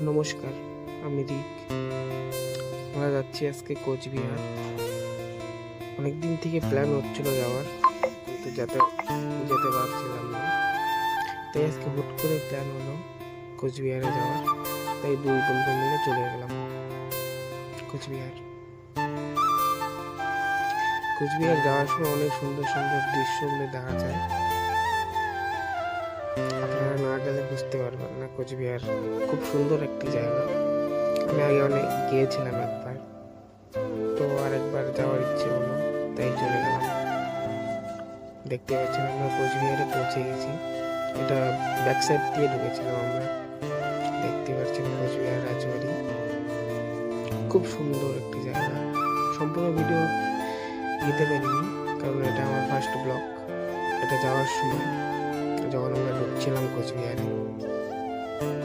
নমস্কার, আমি রিক। আমরা যাচ্ছি আজকে কোচবিহার। অনেকদিন থেকে প্ল্যান হচ্ছিল যাওয়ার, কিন্তু যেতে পারছিলাম না। তাই আজকে হুট করে প্ল্যান হলো কোচবিহারে যাওয়ার। তাই দুই বন্ধু মিলে চলে গেলাম কোচবিহার। কোচবিহার যাওয়ার সময় অনেক সুন্দর সুন্দর দৃশ্যগুলো দেখা যায়। আপনারা না গেলে বুঝতে পারবেন না, কোচবিহার খুব সুন্দর একটি জায়গা। আমি আগে অনেক গিয়েছিলাম একবার, তো আরেকবার যাওয়ার ইচ্ছে হলো, তাই চলে গেলাম। দেখতে পাচ্ছেন আমরা কোচবিহারে পৌঁছে গেছি। এটা ব্যাক সাইড দিয়ে ঢুকেছিলাম আমরা। দেখতে পাচ্ছেন কোচবিহার রাজবাড়ি, খুব সুন্দর একটি জায়গা। সম্পূর্ণ ভিডিও দিতে পারিনি, কারণ এটা আমার ফার্স্ট ব্লগ। এটা যাওয়ার সময় যখন আমরা ঢুকছিলাম কোচবিহারে।